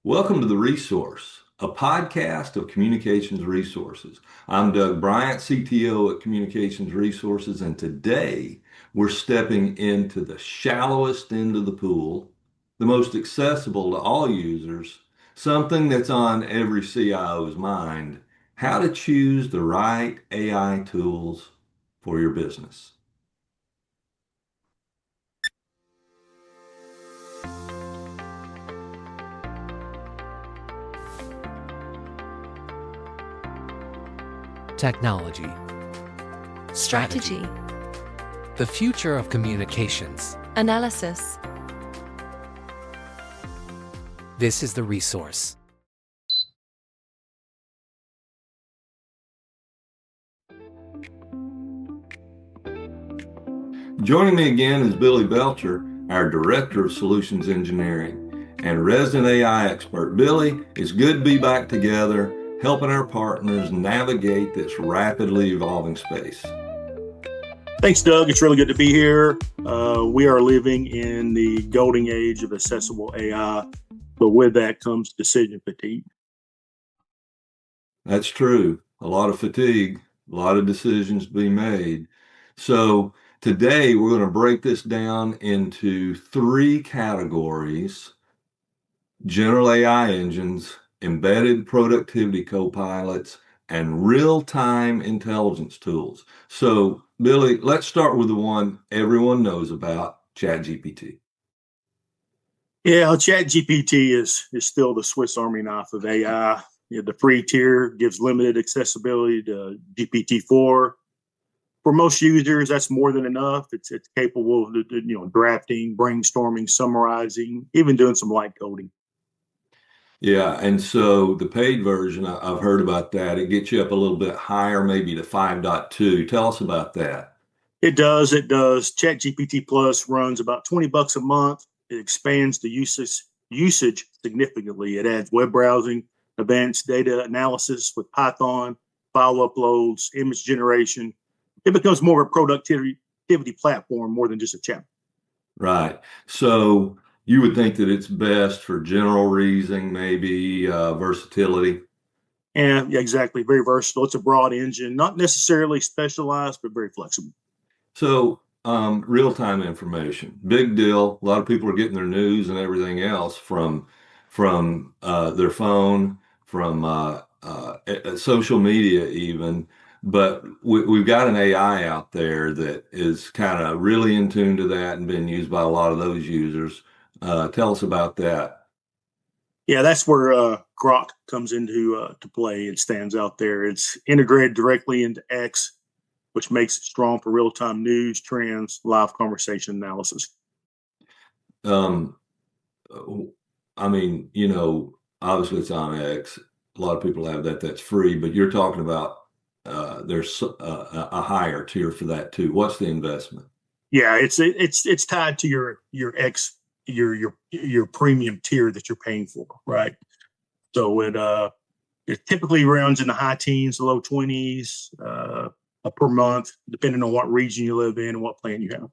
Welcome to The Resource, a podcast of communications resources. I'm Doug Bryant, CTO at Communications Resources, and today we're stepping into the shallowest end of the pool, the most accessible to all users, something that's on every CIO's mind, how to choose the right AI tools for your business. Technology. Strategy. The future of communications. Analysis. This is The Resource. Joining me again is Billy Belcher, our Director of Solutions Engineering and resident AI expert. Billy, it's good to be back together, helping our partners navigate this rapidly evolving space. Thanks, Doug. It's really good to be here. We are living in the golden age of accessible AI, but with that comes decision fatigue. That's true. A lot of fatigue, a lot of decisions to be made. So today we're going to break this down into three categories: general AI engines, embedded productivity co-pilots, and real-time intelligence tools. So, Billy, let's start with the one everyone knows about, ChatGPT. Yeah, ChatGPT is still the Swiss Army knife of AI. The free tier gives limited accessibility to GPT-4. For most users, that's more than enough. It's capable of drafting, brainstorming, summarizing, even doing some light coding. Yeah, and so the paid version, I've heard about that. It gets you up a little bit higher, maybe to 5.2. Tell us about that. It does. ChatGPT Plus runs about $20 a month. It expands the usage significantly. It adds web browsing, advanced data analysis with Python, file uploads, image generation. It becomes more of a productivity platform more than just a chat. Right. So you would think that it's best for general reasoning, maybe versatility. And yeah, exactly. Very versatile. It's a broad engine, not necessarily specialized, but very flexible. So real-time information, big deal. A lot of people are getting their news and everything else from their phone, from social media even. But we've got an AI out there that is kind of really in tune to that and been used by a lot of those users. Tell us about that. Yeah, that's where Grok comes into to play. It stands out there. It's integrated directly into X, which makes it strong for real-time news, trends, live conversation analysis. Um, I mean, obviously it's on X. A lot of people have that. That's free, but you're talking about there's a higher tier for that too. What's the investment? Yeah, it's tied to your X your premium tier that you're paying for, right? So it typically runs in the high teens, low 20s per month, depending on what region you live in and what plan you have.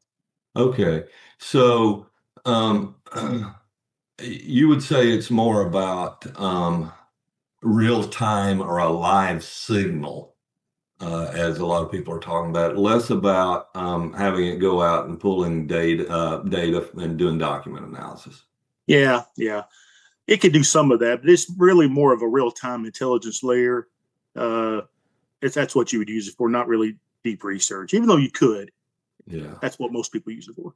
Okay, so you would say it's more about real time or a live signal, as a lot of people are talking about, less about having it go out and pulling data and doing document analysis. Yeah. It could do some of that, but it's really more of a real-time intelligence layer. That's what you would use it for, not really deep research, even though you could. Yeah. That's what most people use it for.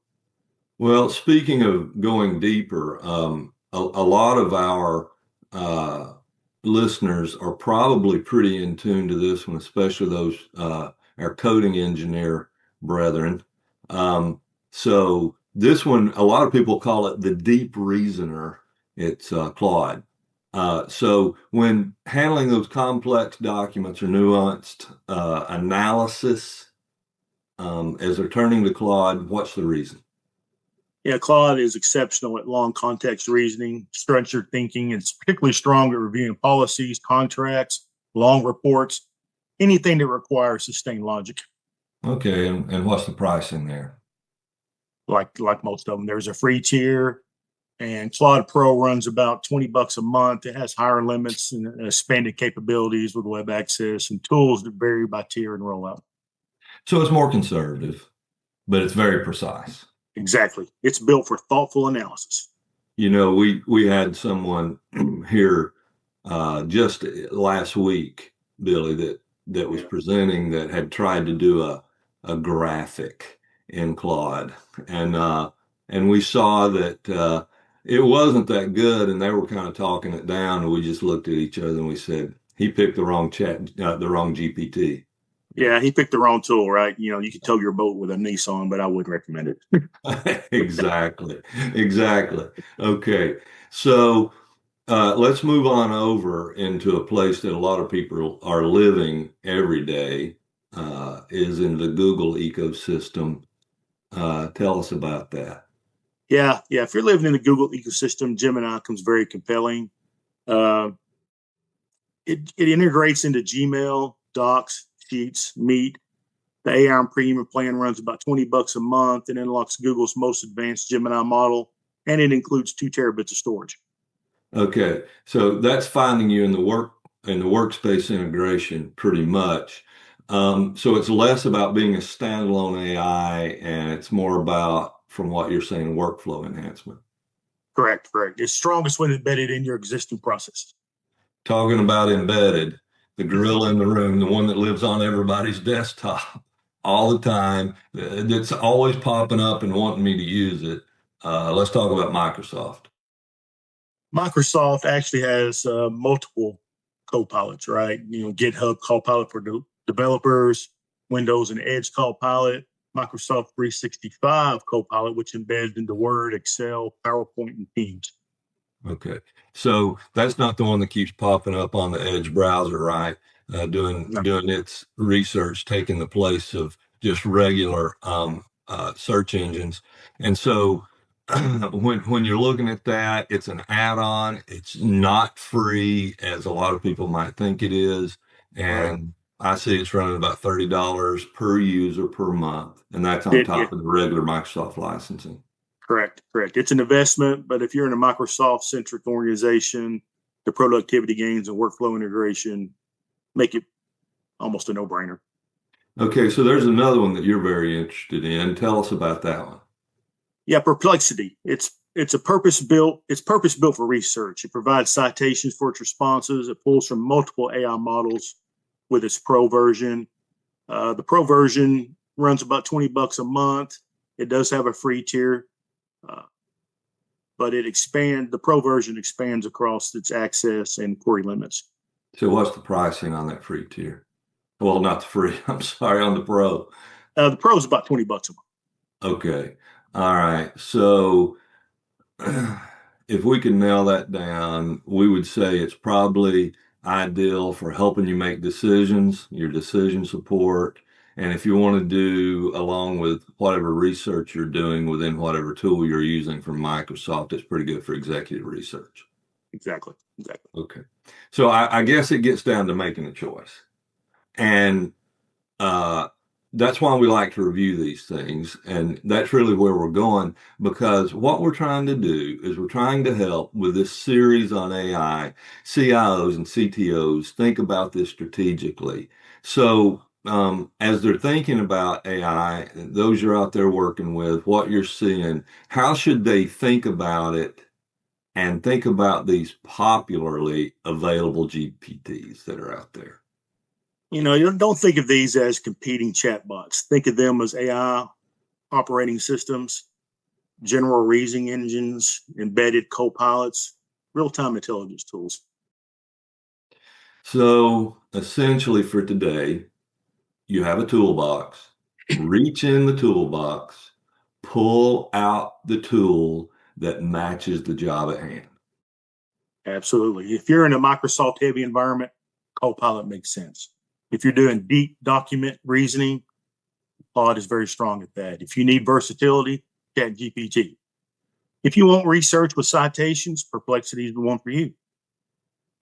Well, speaking of going deeper, a lot of our listeners are probably pretty in tune to this one, especially those our coding engineer brethren. So this one, a lot of people call it the deep reasoner. It's Claude. So when handling those complex documents or nuanced analysis, as they're turning to Claude, what's the reason? Yeah, Claude is exceptional at long context reasoning, structured thinking. It's particularly strong at reviewing policies, contracts, long reports, anything that requires sustained logic. Okay, and what's the pricing there? Like most of them, there's a free tier. And Claude Pro runs about $20 a month. It has higher limits and expanded capabilities with web access and tools that vary by tier and rollout. So it's more conservative, but it's very precise. Exactly. It's built for thoughtful analysis. You know, we had someone here just last week, Billy, that was presenting that had tried to do a graphic in Claude, and we saw that it wasn't that good, and they were kind of talking it down, and we just looked at each other and we said, he picked the wrong the wrong GPT. Yeah, he picked the wrong tool, right? You know, you could tow your boat with a Nissan, but I wouldn't recommend it. Exactly. Okay. So let's move on over into a place that a lot of people are living every day, is in the Google ecosystem. Tell us about that. Yeah. If you're living in the Google ecosystem, Gemini comes very compelling. Uh, it integrates into Gmail, Docs, Sheets, Meet. The AI Premium plan runs about $20 a month and unlocks Google's most advanced Gemini model, and it includes 2 terabits of storage. Okay, so that's finding you in the workspace integration pretty much. So it's less about being a standalone AI, and it's more about, from what you're saying, workflow enhancement. Correct. It's strongest when embedded in your existing processes. Talking about embedded, the gorilla in the room, the one that lives on everybody's desktop all the time, that's always popping up and wanting me to use it. Let's talk about Microsoft. Microsoft actually has multiple co-pilots, right? You know, GitHub Copilot for developers, Windows and Edge Copilot, Microsoft 365 Copilot, which embeds into Word, Excel, PowerPoint, and Teams. Okay, so that's not the one that keeps popping up on the Edge browser, right? Doing its research, taking the place of just regular search engines. And so when you're looking at that, it's an add-on. It's not free, as a lot of people might think it is. And I see it's running about $30 per user per month, and that's on top of the regular Microsoft licensing. Correct. It's an investment, but if you're in a Microsoft-centric organization, the productivity gains and workflow integration make it almost a no-brainer. Okay, so there's another one that you're very interested in. Tell us about that one. Yeah, Perplexity. It's purpose-built for research. It provides citations for its responses. It pulls from multiple AI models with its Pro version. The Pro version runs about $20 a month. It does have a free tier. But the Pro version expands across its access and query limits. So what's the pricing on that free tier? Well, not the free, I'm sorry, on the Pro. The Pro is about $20 a month. Okay. All right. So if we can nail that down, we would say it's probably ideal for helping you make decisions, your decision support. And if you want to do, along with whatever research you're doing within whatever tool you're using from Microsoft, it's pretty good for executive research. Exactly. Okay. So I guess it gets down to making a choice. And that's why we like to review these things. And that's really where we're going, because what we're trying to do is we're trying to help with this series on AI, CIOs and CTOs think about this strategically. So as they're thinking about AI, those you're out there working with, what you're seeing, how should they think about it and think about these popularly available GPTs that are out there? You know, you don't think of these as competing chatbots. Think of them as AI operating systems, general reasoning engines, embedded co-pilots, real-time intelligence tools. So essentially for today, you have a toolbox, reach in the toolbox, pull out the tool that matches the job at hand. Absolutely. If you're in a Microsoft heavy environment, Copilot makes sense. If you're doing deep document reasoning, Claude is very strong at that. If you need versatility, ChatGPT. If you want research with citations, Perplexity is the one for you.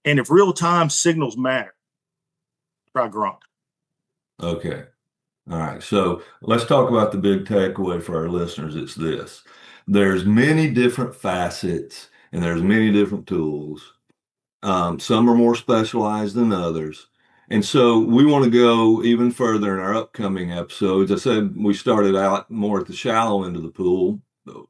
And if real-time signals matter, try Gronk. Okay. All right. So let's talk about the big takeaway for our listeners. It's this. There's many different facets and there's many different tools. Some are more specialized than others. And so we want to go even further in our upcoming episodes. I said we started out more at the shallow end of the pool,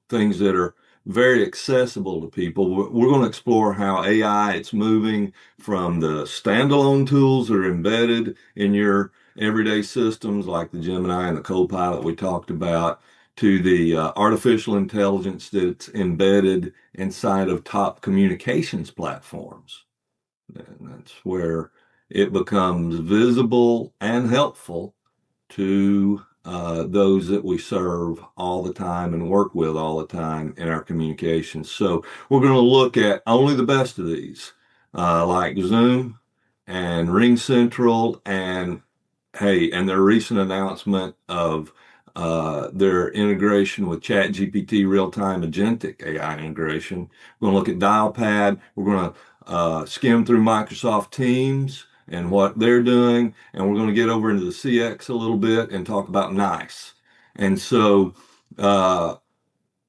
things that are very accessible to people. We're going to explore how AI, it's moving from the standalone tools that are embedded in your everyday systems like the Gemini and the Copilot we talked about, to the artificial intelligence that's embedded inside of top communications platforms. And that's where it becomes visible and helpful to those that we serve all the time and work with all the time in our communications. So we're going to look at only the best of these, like Zoom and Ring Central and their recent announcement of their integration with ChatGPT real-time agentic AI integration. We're going to look at Dialpad. We're going to skim through Microsoft Teams and what they're doing, and we're going to get over into the CX a little bit and talk about NICE. And so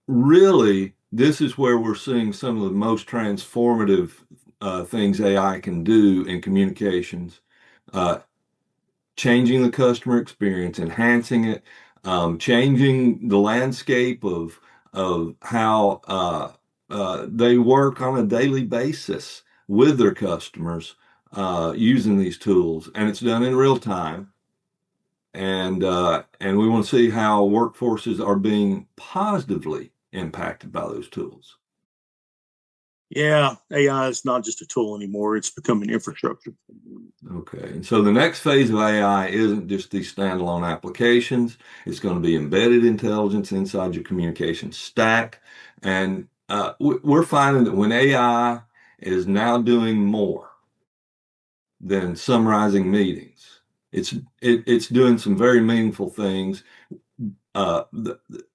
really, this is where we're seeing some of the most transformative things AI can do in communications, changing the customer experience, enhancing it, changing the landscape of how they work on a daily basis with their customers using these tools, and it's done in real time. And we want to see how workforces are being positively impacted by those tools. Yeah, AI is not just a tool anymore. It's becoming infrastructure. Okay, and so the next phase of AI isn't just these standalone applications. It's going to be embedded intelligence inside your communication stack. And we're finding that when AI is now doing more than summarizing meetings, it's doing some very meaningful things.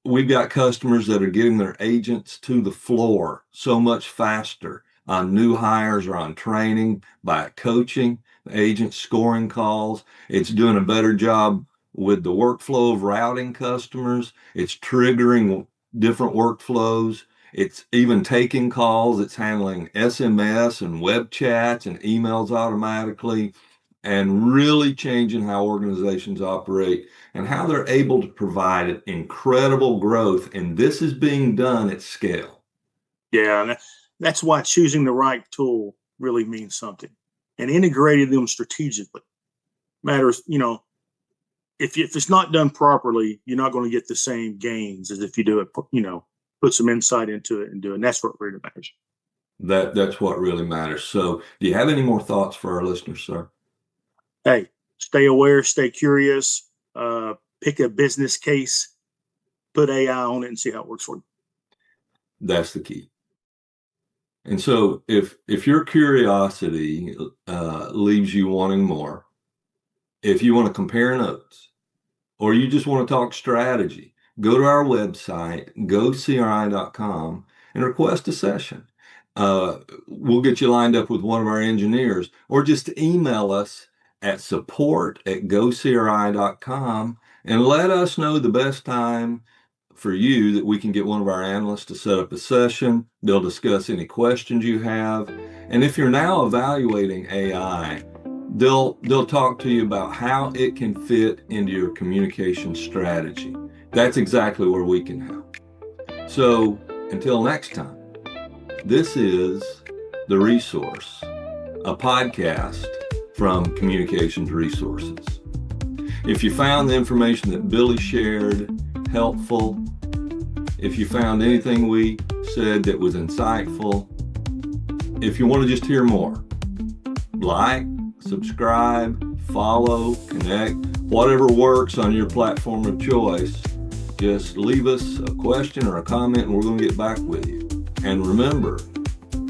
We've got customers that are getting their agents to the floor so much faster on new hires or on training by coaching the agents, scoring calls. It's doing a better job with the workflow of routing customers. It's triggering different workflows. It's even taking calls. It's handling SMS and web chats and emails automatically, and really changing how organizations operate and how they're able to provide incredible growth. And this is being done at scale. Yeah, and that's why choosing the right tool really means something, and integrating them strategically matters. If it's not done properly, you're not going to get the same gains as if you do it, put some insight into it and do it. And that's what really matters. That's what really matters. So do you have any more thoughts for our listeners, sir? Hey, stay aware, stay curious, pick a business case, put AI on it and see how it works for you. That's the key. And so if your curiosity leaves you wanting more, if you want to compare notes, or you just want to talk strategy, go to our website, gocri.com, and request a session. We'll get you lined up with one of our engineers, or just email us at support@gocri.com and let us know the best time for you that we can get one of our analysts to set up a session. They'll discuss any questions you have. And if you're now evaluating AI, they'll talk to you about how it can fit into your communication strategy. That's exactly where we can help. So until next time, this is The Resource, a podcast from Communications Resources. If you found the information that Billy shared helpful, if you found anything we said that was insightful, if you want to just hear more, like, subscribe, follow, connect, whatever works on your platform of choice, just leave us a question or a comment and we're going to get back with you. And remember,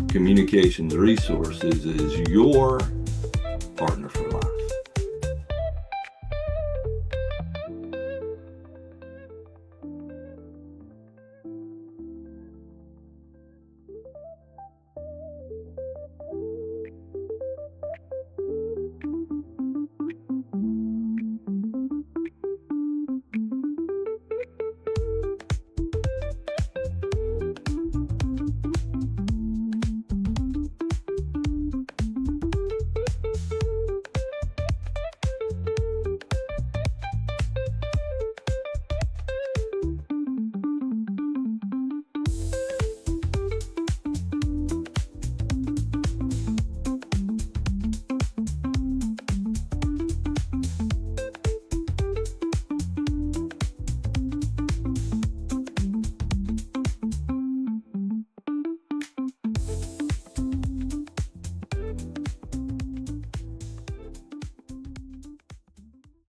Communications Resources is your partner for life.